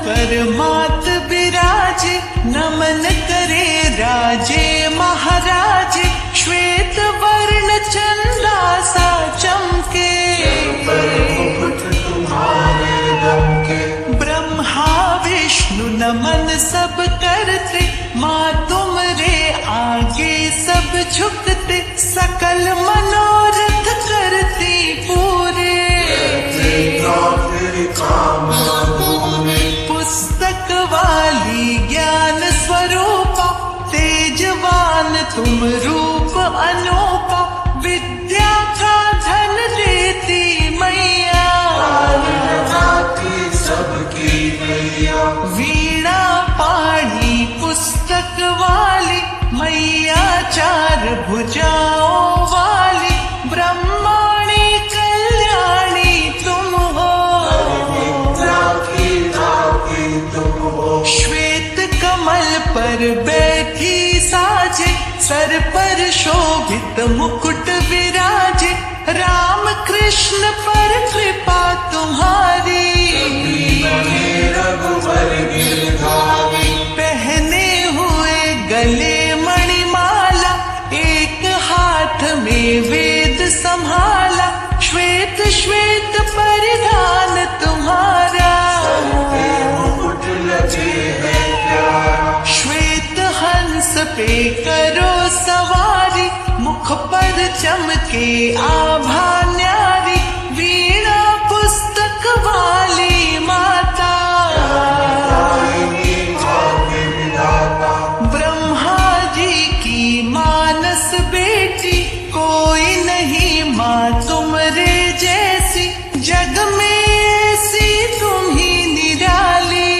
पर मात बिराजे, नमन करे राजे महाराजे। श्वेत वर्ण चंदा सा चमके, ब्रह्मा विष्णु नमन सब करते, माँ तुमरे आगे सब झुकते। सकल मनोरथ करती पूरे, पुस्तक वाली ज्ञान स्वरूपा। तेजवान तुम रूप अनूपा, विद्या का धन देती मैया। वीणा पाणी पुस्तक वाली मैया, चार भुजाओं वाली। ब्रह्माणी कल्याणी तुम हो, श्वेत कमल पर बैठी साजे, सर पर शोभित मुकुट विराजे। राम कृष्ण पर कृपा तुम्हारी, पहने हुए गले मणिमाला। एक हाथ में वेद संभाला, श्वेत श्वेत परिधान तुम्हारा। श्वेत हंस पे करो सवारी, मुख पर चमके आभा न्यारी। वीणा पुस्तक वाली माता, ब्रह्मा जी की मानस बेटी। कोई नहीं माँ तुमरे जैसी, जग में ऐसी तुम ही निराली।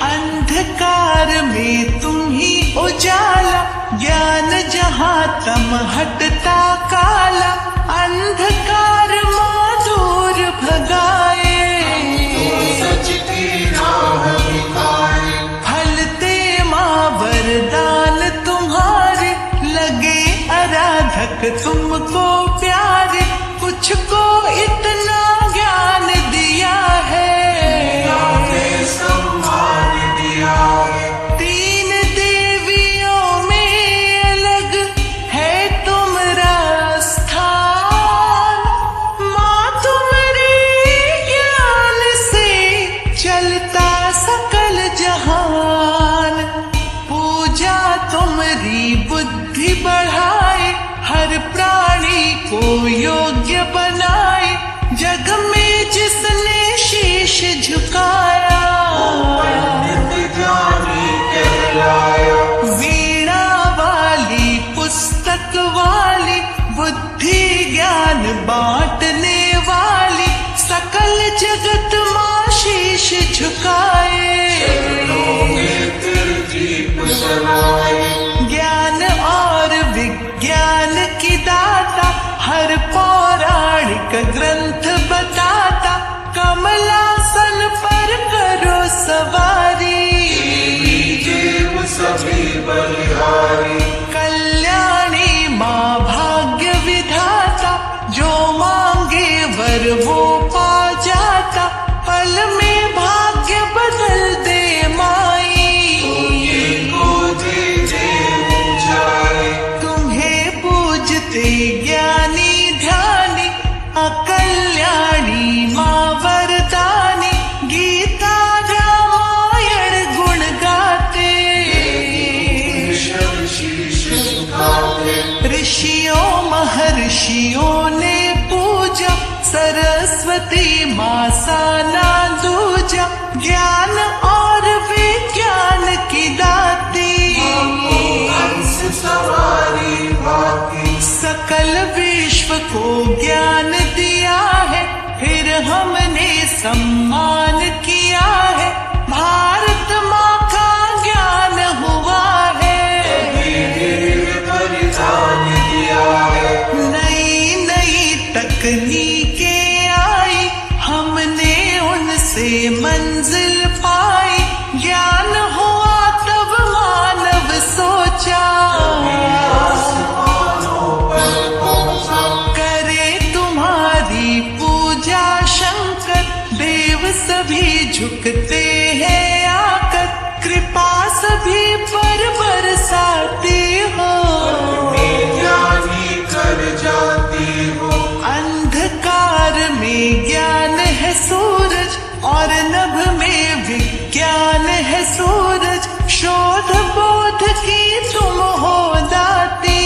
अंधकार में तुम ही उजाला, ज्ञान जहाँ तम हटता काला। अंधकार माँ दूर भगाए, फलते माँ वरदान तुम्हारे। लगे आराधक तुमको प्यारे, कुछ को इतना ज्ञान दिया है। तीन देवियों में अलग है तुम्हारा स्थान, माँ तुम्हारे ज्ञान से चलता सकल जहान। पूजा तुम्हारी बुद्धि बढ़ाए, हर प्राणी को योग्य बनाए। जग में जिसने शीश झुकाया, वीणा वाली पुस्तक वाली, बुद्धि ज्ञान बांटने वाली। सकल जगत माँ शीश झुकाए, ज्ञान और विज्ञान की दाता। हर पौराणिक ग्रंथ बताता, कमलासन पर करो सवारी। कल्याणी माँ भाग्य विधाता, जो मांगे वर वो पा जाता। पल में भाग्य बदल दे माई, तुम्हें पूजते ज्ञानी ध्यानी। अकल्याणी माँ वरदानी, गीता रामायण गुण गाते। ऋषियों महर्षियों ने पूजा, सरस्वती माँ साना दूजा। ज्ञान और विज्ञान की दाती, सकल विश्व को ज्ञान दिया है। फिर हमने सम्मान किया है, भारत माँ का ज्ञान हुआ है। नई नई तकनीकें आई, हमने उनसे मंजिल पाई। ज्ञान हुआ तब मानव सोचा, करे तुम्हारी पूजा शंकर। सभी झुकते हैं आकर, कृपा सभी पर बरसाते हो। ज्ञानी कर जाती हो। अंधकार में ज्ञान है सूरज, और नभ में विज्ञान है सूरज। शोध बोध की तुम हो दाती,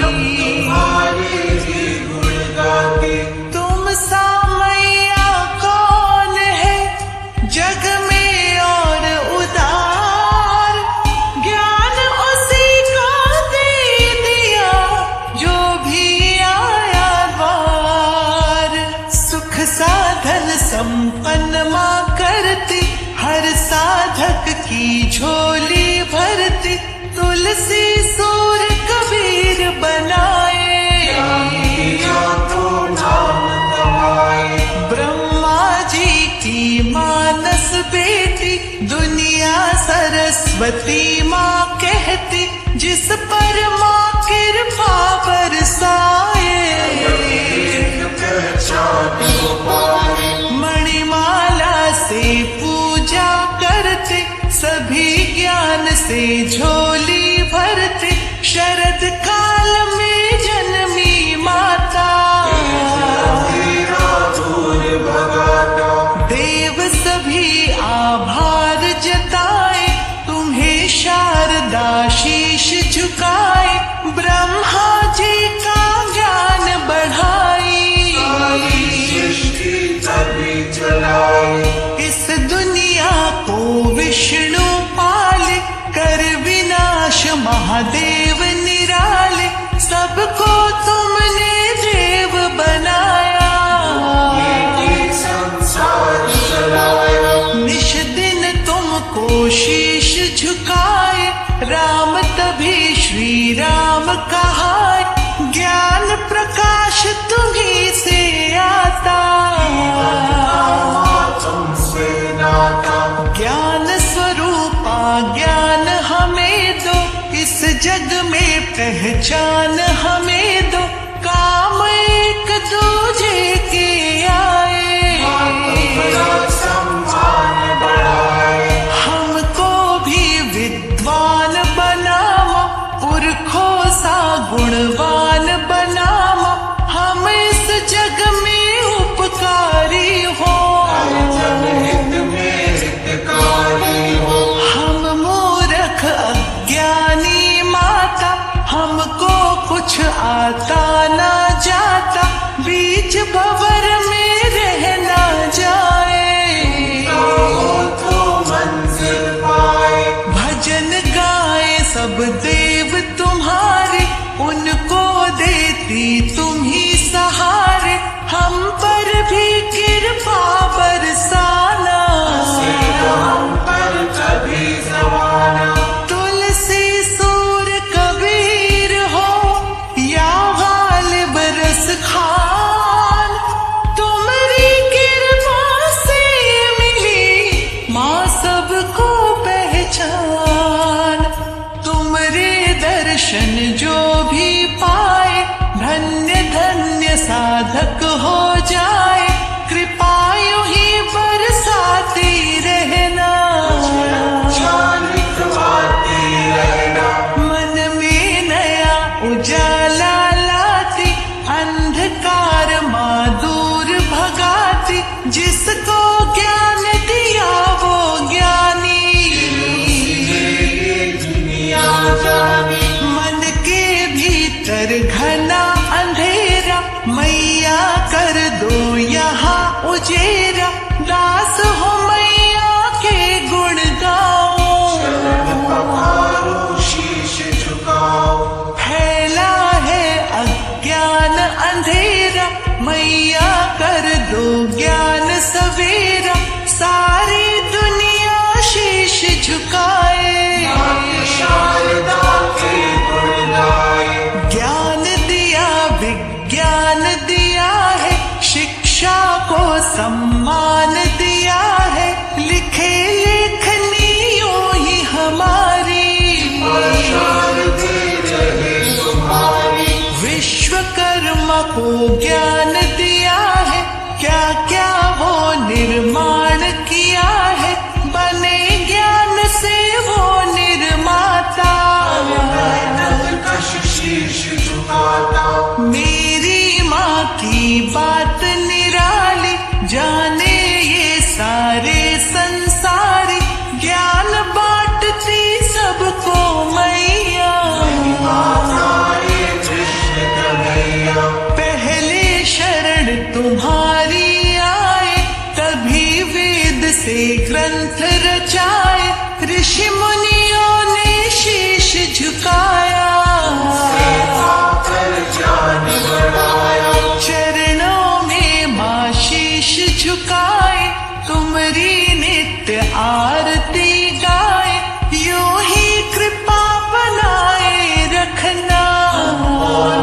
तुम्हारे ही गुण गाती। तुम सा मैया कौन है जग में और उदार। ज्ञान उसी को दे दिया जो भी आया द्वार। सुख साधन संपन्न मां करती, हर साधक की झोली भरती। तुलसी सूर कबीर बनाए, तो नाम कमाए। ब्रह्मा जी की मानस बेटी, दुनिया सरस्वती माँ कहती। जिस पर माँ कृपा बरसाए, मणिमाला से पूजा करते, सभी ज्ञान से झोली भरते। शरद काल में जन्मी माता, देव सभी आभार जताए। तुम्हें शारदा शीश झुकाए, ब्रह्मा जी का ज्ञान बढ़ाई। इस दुनिया को विष्णु पाले, कर विनाश महादेव निराले। सबको तुमने देव बनाया, संसार चलाया। निश दिन तुमको शीश झुकाए, राम तभी श्री राम कहाए। ज्ञान प्रकाश तुम्ही से आता, तुमसे नाता। ज्ञान स्वरूपा ज्ञान हमें दो, इस जग में पहचान हमें दो। काम एक दूजे के आए, सम्मान बढ़ाए। हमको भी विद्वान बनावा, पुरखों सा गुणवान बनावा। हम इस जग में उपकारी हो, हम मूर्ख अज्ञानी माता। हमको कुछ आता ना जाता, बीच भंवर में रहना जाए। तो मंजिल पाए। भजन गाए सब देव तुम्हारे, उनको देती तुम ही सहारे। हम पर भी कृपा बरसाना, हम पर कभी जमाना। तुलसी सूर कबीर हो या गालिब रस खान। तुम्हारी कृपा से मिली माँ सबको पहचान। तुमरे दर्शन जो भी पाए, धन्य धन्य साधक हो जाए। कृपा यूं ही बरसाती रहना, मन में नया उजाला लाती। अंधकार माँ दूर भगाती, जिसको ज्ञान दिया वो ज्ञानी। मन के भीतर घना अंधेरा, मैया कर दो यहाँ उजेरा। दास हो मैया के गुण गाओ, शीश झुकाओ। फैला है अज्ञान अंधेरा, मैया कर दो ज्ञान सवेरा। सारी दुनिया शीश झुकाए, शारदा के गुण गाए। ज्ञान दिया विज्ञान दिया है, शिक्षा को सम्मान दिया है। लिखे लेखनियों ही हमारी, विश्वकर्मा को ज्ञान दिया है। क्या क्या वो निर्माण किया से ग्रंथ रचाए, ऋषि मुनियों ने शीश झुकाया, कर ज्ञान बढ़ाया। चरणों में माँ शीश झुकाए, तुमरी नित्य आरती गाए, यूं ही कृपा बनाए रखना।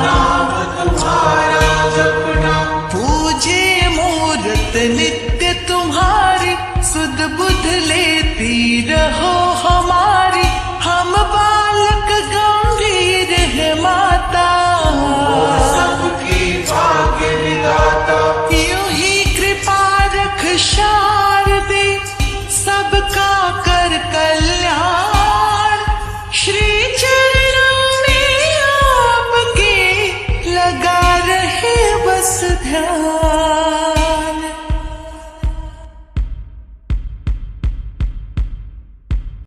नाम तुम्हारा जपना, पूजे मूरत नित्य तुम्हारी, सुध बुध लेती रहो हमारी, हम बालक गंभीर है माता, सबकी भाग्य विधाता। यूं ही कृपा रख शारदे, सबका कर कल्याण, श्री चरणों में आपके लगा रहे बस ध्यान।